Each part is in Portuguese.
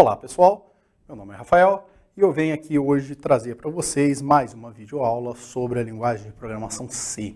Olá pessoal, meu nome é Rafael e eu venho aqui hoje trazer para vocês mais uma videoaula sobre a linguagem de programação C.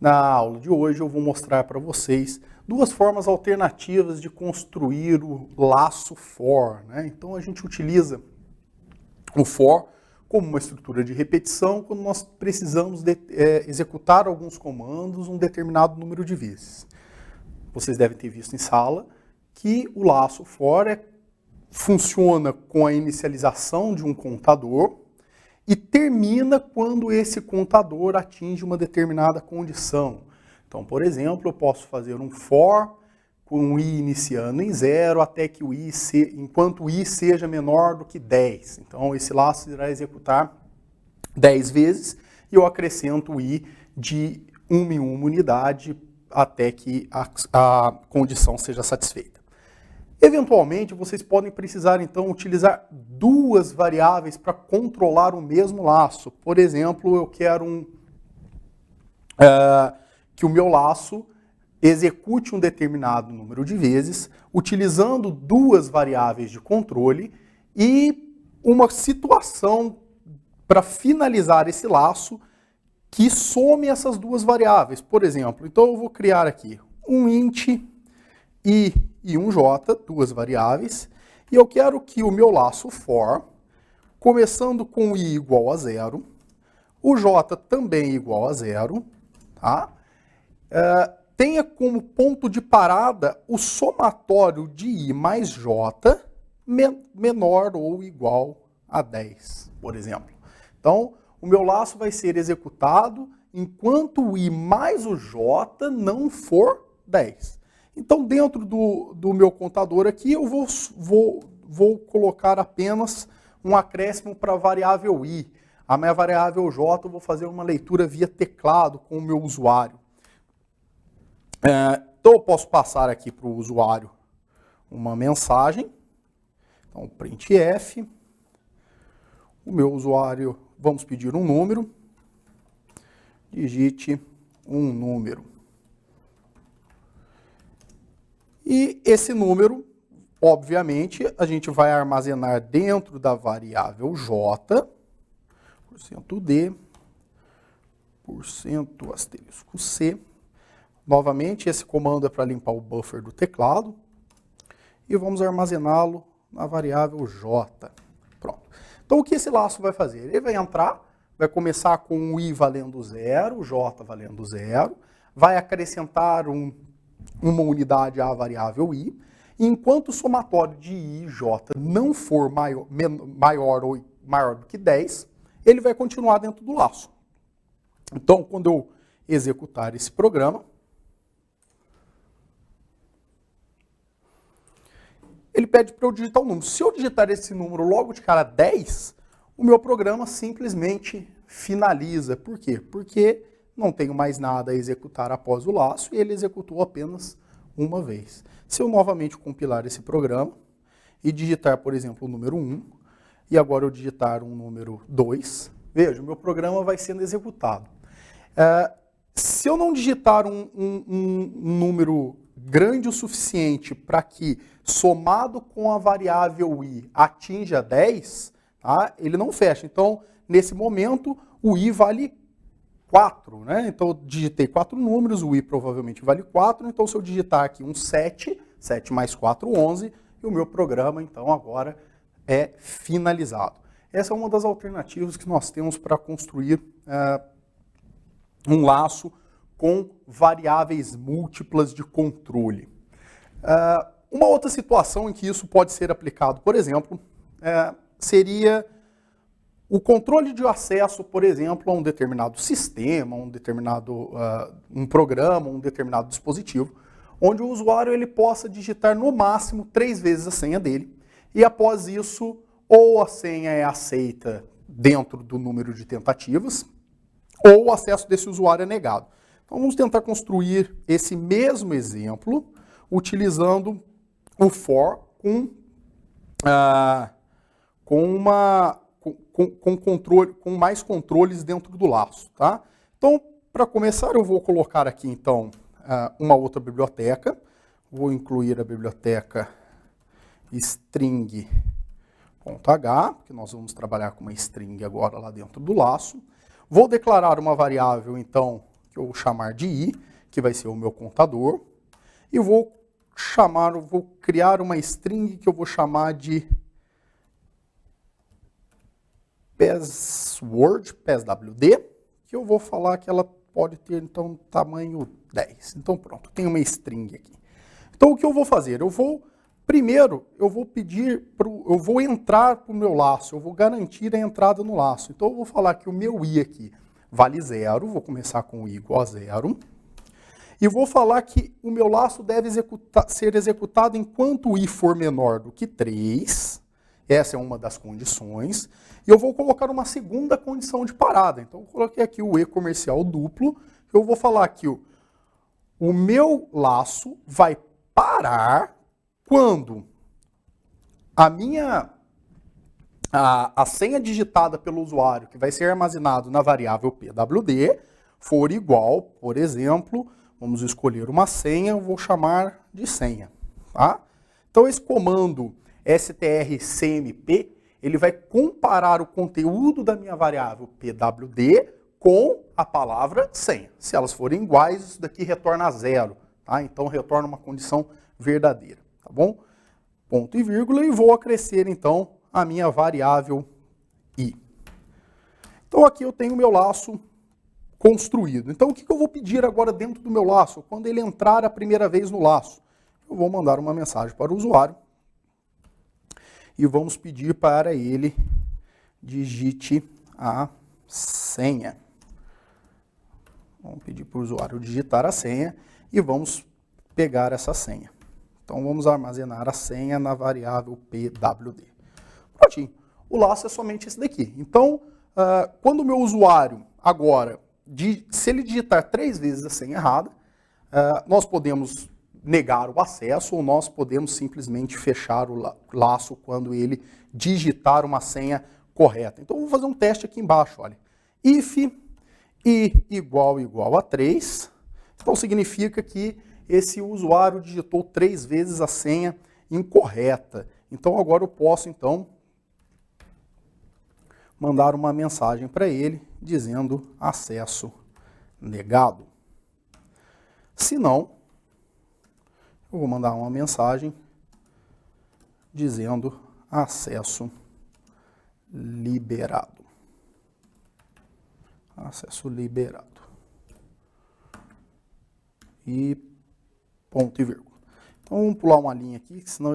Na aula de hoje eu vou mostrar para vocês duas formas alternativas de construir o laço for, né? Então a gente utiliza o for como uma estrutura de repetição quando nós precisamos executar alguns comandos um determinado número de vezes. Vocês devem ter visto em sala que o laço for funciona com a inicialização de um contador e termina quando esse contador atinge uma determinada condição. Então, por exemplo, eu posso fazer um for com o i iniciando em 0 até que enquanto o i seja menor do que 10. Então, esse laço irá executar 10 vezes e eu acrescento o i de uma em uma unidade até que a condição seja satisfeita. Eventualmente, vocês podem precisar, então, utilizar duas variáveis para controlar o mesmo laço. Por exemplo, eu quero que o meu laço execute um determinado número de vezes, utilizando duas variáveis de controle e uma situação para finalizar esse laço que some essas duas variáveis. Por exemplo, então eu vou criar aqui um int i e um j, duas variáveis, e eu quero que o meu laço for, começando com i igual a 0, o j também igual a 0, tá? Tenha como ponto de parada o somatório de i mais j menor ou igual a 10, por exemplo. Então, o meu laço vai ser executado enquanto o i mais o j não for 10. Então, dentro do meu contador aqui, eu vou colocar apenas um acréscimo para a variável i. A minha variável j eu vou fazer uma leitura via teclado com o meu usuário. Então, eu posso passar aqui para o usuário uma mensagem. Então, printf. O meu usuário, vamos pedir um número. Digite um número. E esse número, obviamente, a gente vai armazenar dentro da variável j, %d, %c. Novamente, esse comando é para limpar o buffer do teclado. E vamos armazená-lo na variável j. Pronto. Então, o que esse laço vai fazer? Ele vai entrar, vai começar com o i valendo 0, o j valendo 0, vai acrescentar uma unidade à variável i, e enquanto o somatório de i e j não for maior do que 10, ele vai continuar dentro do laço. Então, quando eu executar esse programa, ele pede para eu digitar um número. Se eu digitar esse número logo de cara 10, o meu programa simplesmente finaliza. Por quê? Porque não tenho mais nada a executar após o laço e ele executou apenas uma vez. Se eu novamente compilar esse programa e digitar, por exemplo, o número 1, e agora eu digitar um número 2, veja, o meu programa vai sendo executado. Se eu não digitar um número grande o suficiente para que, somado com a variável i, atinja 10, tá? Ele não fecha. Então, nesse momento, o i vale 4, né? Então eu digitei 4 números, o i provavelmente vale 4, então se eu digitar aqui um 7, 7 mais 4, 11, e o meu programa então agora é finalizado. Essa é uma das alternativas que nós temos para construir um laço com variáveis múltiplas de controle. Uma outra situação em que isso pode ser aplicado, por exemplo, seria o controle de acesso, por exemplo, a um determinado sistema, um programa, um determinado dispositivo, onde o usuário ele possa digitar no máximo 3 vezes a senha dele, e após isso, ou a senha é aceita dentro do número de tentativas, ou o acesso desse usuário é negado. Então vamos tentar construir esse mesmo exemplo, utilizando o for com mais controles dentro do laço, tá? Então, para começar, eu vou colocar aqui, então, uma outra biblioteca. Vou incluir a biblioteca string .h, que nós vamos trabalhar com uma string agora lá dentro do laço. Vou declarar uma variável, então, que eu vou chamar de i, que vai ser o meu contador. E vou criar uma string que eu vou chamar de password, passwd, que eu vou falar que ela pode ter, então, tamanho 10. Então, pronto, tem uma string aqui. Então, o que eu vou fazer? Primeiro, eu vou entrar para o meu laço, eu vou garantir a entrada no laço. Então, eu vou falar que o meu i aqui vale 0, vou começar com o i igual a 0. E vou falar que o meu laço deve ser executado enquanto o i for menor do que 3. Essa é uma das condições. E eu vou colocar uma segunda condição de parada. Então, eu coloquei aqui o e comercial duplo. Eu vou falar que o meu laço vai parar quando a senha digitada pelo usuário, que vai ser armazenado na variável pwd, for igual, por exemplo, vamos escolher uma senha, eu vou chamar de senha. Tá? Então, esse comando strcmp, ele vai comparar o conteúdo da minha variável pwd com a palavra senha. Se elas forem iguais, isso daqui retorna 0. Tá? Então, retorna uma condição verdadeira. Tá bom? Ponto e vírgula, e vou acrescer, então, a minha variável i. Então, aqui eu tenho o meu laço construído. Então, o que eu vou pedir agora dentro do meu laço? Quando ele entrar a primeira vez no laço, eu vou mandar uma mensagem para o usuário e vamos pedir para ele digite a senha. Vamos pedir para o usuário digitar a senha e vamos pegar essa senha. Então, vamos armazenar a senha na variável pwd. Prontinho. O laço é somente esse daqui. Então, quando o meu usuário, agora, se ele digitar 3 vezes a senha errada, nós podemos negar o acesso ou nós podemos simplesmente fechar o laço quando ele digitar uma senha correta. Então, eu vou fazer um teste aqui embaixo. Olha. If i igual a 3, então significa que esse usuário digitou 3 vezes a senha incorreta. Então, agora eu posso, então, mandar uma mensagem para ele dizendo acesso negado. Se não, eu vou mandar uma mensagem dizendo acesso liberado. Acesso liberado. E ponto e vírgula. Então, vamos pular uma linha aqui, senão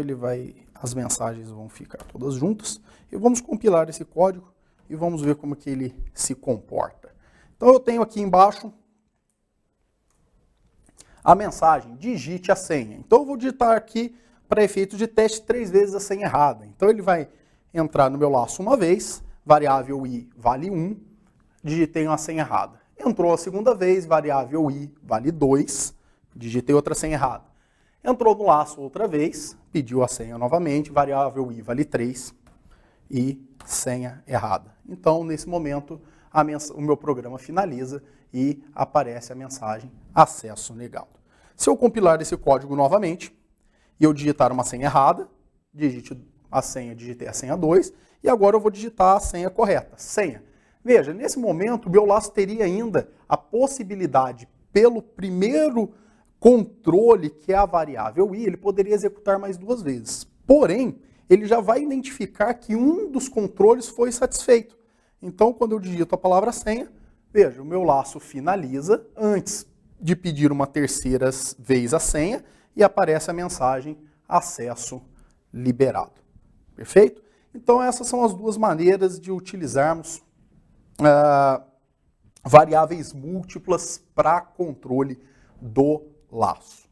as mensagens vão ficar todas juntas. E vamos compilar esse código e vamos ver como que ele se comporta. Então, eu tenho aqui embaixo a mensagem, digite a senha. Então, eu vou digitar aqui, para efeito de teste, 3 vezes a senha errada. Então, ele vai entrar no meu laço uma vez, variável i vale 1, digitei uma senha errada. Entrou a segunda vez, variável i vale 2, digitei outra senha errada. Entrou no laço outra vez, pediu a senha novamente, variável i vale 3 e senha errada. Então, nesse momento, o meu programa finaliza e aparece a mensagem acesso negado. Se eu compilar esse código novamente e eu digitar uma senha errada, digitei a senha 2 e agora eu vou digitar a senha correta, senha. Veja, nesse momento, o meu laço teria ainda a possibilidade, pelo primeiro controle, que é a variável i, ele poderia executar mais 2 vezes. Porém, ele já vai identificar que um dos controles foi satisfeito. Então, quando eu digito a palavra senha, veja, o meu laço finaliza antes de pedir uma terceira vez a senha e aparece a mensagem acesso liberado. Perfeito? Então, essas são as 2 maneiras de utilizarmos variáveis múltiplas para controle do laço.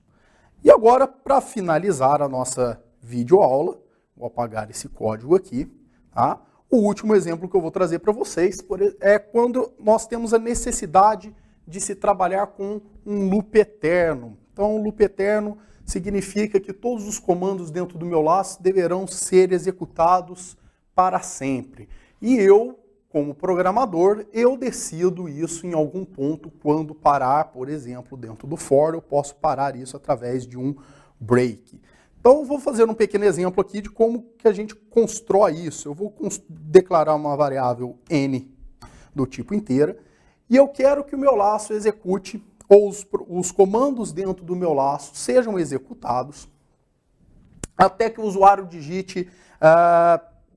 E agora, para finalizar a nossa videoaula, vou apagar esse código aqui, tá? O último exemplo que eu vou trazer para vocês é quando nós temos a necessidade de se trabalhar com um loop eterno. Então, um loop eterno significa que todos os comandos dentro do meu laço deverão ser executados para sempre. E eu, como programador, eu decido isso em algum ponto quando parar, por exemplo, dentro do for, eu posso parar isso através de um break. Então, eu vou fazer um pequeno exemplo aqui de como que a gente constrói isso. Eu vou declarar uma variável n do tipo inteira e eu quero que o meu laço execute, ou os comandos dentro do meu laço sejam executados até que o usuário digite,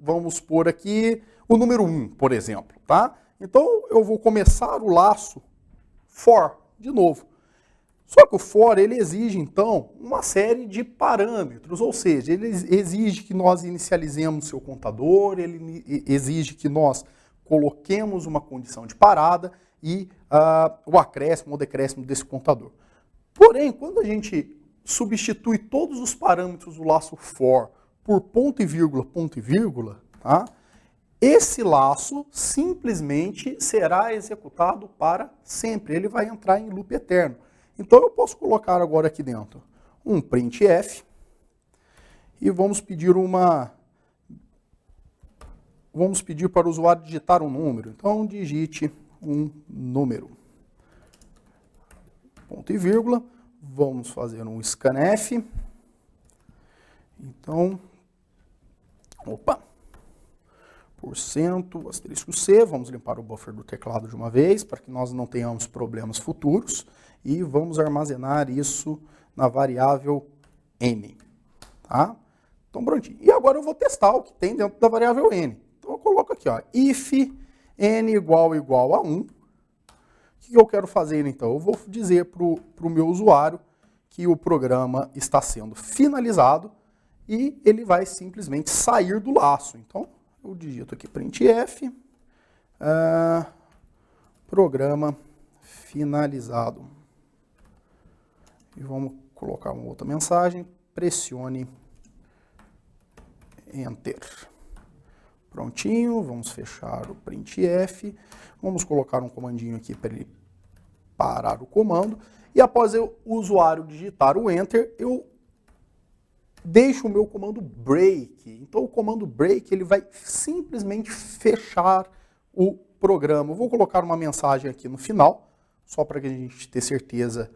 vamos pôr aqui, o número 1, por exemplo. Tá? Então, eu vou começar o laço for, de novo. Só que o for, ele exige, então, uma série de parâmetros, ou seja, ele exige que nós inicializemos seu contador, ele exige que nós coloquemos uma condição de parada e o acréscimo ou decréscimo desse contador. Porém, quando a gente substitui todos os parâmetros do laço for por ponto e vírgula, tá? Esse laço simplesmente será executado para sempre, ele vai entrar em loop eterno. Então, eu posso colocar agora aqui dentro um printf e vamos pedir para o usuário digitar um número. Então, digite um número. Ponto e vírgula. Vamos fazer um scanf. Então, %, asterisco C, vamos limpar o buffer do teclado de uma vez, para que nós não tenhamos problemas futuros, e vamos armazenar isso na variável n. Tá? Então, prontinho. E agora eu vou testar o que tem dentro da variável n. Então, eu coloco aqui, ó, if n igual a 1. O que eu quero fazer, então? Eu vou dizer para o meu usuário que o programa está sendo finalizado e ele vai simplesmente sair do laço. Então, eu digito aqui printf, programa finalizado. E vamos colocar uma outra mensagem, pressione Enter. Prontinho, vamos fechar o printf, vamos colocar um comandinho aqui para ele parar o comando, e após o usuário digitar o Enter, eu deixo o meu comando break. Então o comando break ele vai simplesmente fechar o programa. Eu vou colocar uma mensagem aqui no final, só para que a gente tenha certeza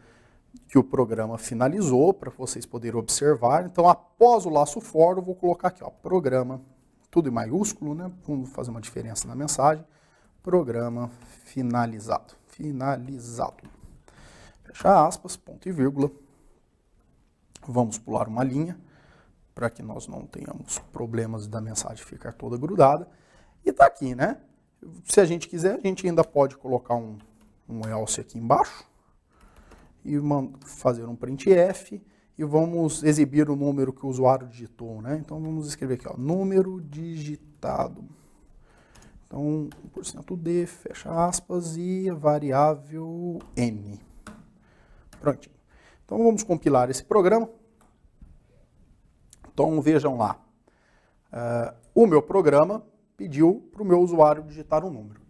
que o programa finalizou, para vocês poderem observar. Então após o laço for, eu vou colocar aqui, ó, programa, tudo em maiúsculo, né? Vamos fazer uma diferença na mensagem. Programa finalizado. Finalizado. Fecha aspas, ponto e vírgula. Vamos pular uma linha, para que nós não tenhamos problemas da mensagem ficar toda grudada. E tá aqui, né? Se a gente quiser, a gente ainda pode colocar um else aqui embaixo e fazer um printf e vamos exibir o número que o usuário digitou, né? Então vamos escrever aqui, ó, número digitado. Então, %d, fecha aspas, e a variável n. Prontinho. Então vamos compilar esse programa. Então vejam lá, o meu programa pediu para o meu usuário digitar um número.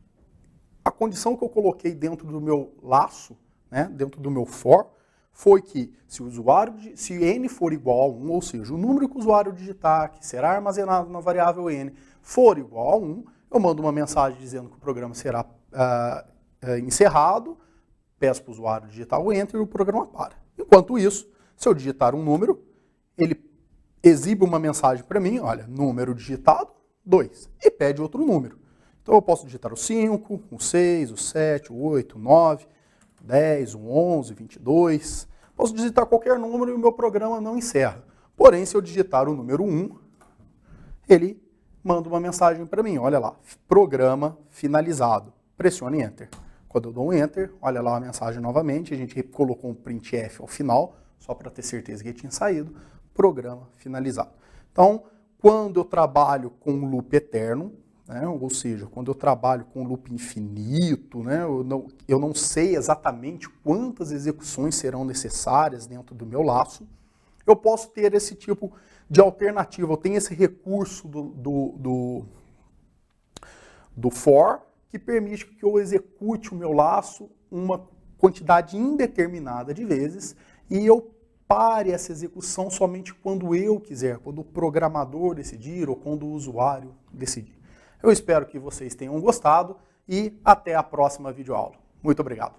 A condição que eu coloquei dentro do meu laço, né, dentro do meu for, foi que se n for igual a 1, ou seja, o número que o usuário digitar, que será armazenado na variável n, for igual a 1, eu mando uma mensagem dizendo que o programa será encerrado, peço para o usuário digitar o enter e o programa para. Enquanto isso, se eu digitar um número, ele exibe uma mensagem para mim, olha, número digitado, 2, e pede outro número. Então eu posso digitar o 5, o 6, o 7, o 8, o 9, o 10, o 11, o 22. Posso digitar qualquer número e o meu programa não encerra. Porém, se eu digitar o número 1, ele manda uma mensagem para mim, olha lá, programa finalizado. Pressione Enter. Quando eu dou um Enter, olha lá a mensagem novamente, a gente colocou um printf ao final, só para ter certeza que tinha saído, programa finalizado. Então, quando eu trabalho com loop eterno, né, ou seja, quando eu trabalho com loop infinito, né, eu não sei exatamente quantas execuções serão necessárias dentro do meu laço, eu posso ter esse tipo de alternativa, eu tenho esse recurso do for, que permite que eu execute o meu laço uma quantidade indeterminada de vezes e eu pare essa execução somente quando eu quiser, quando o programador decidir ou quando o usuário decidir. Eu espero que vocês tenham gostado e até a próxima videoaula. Muito obrigado.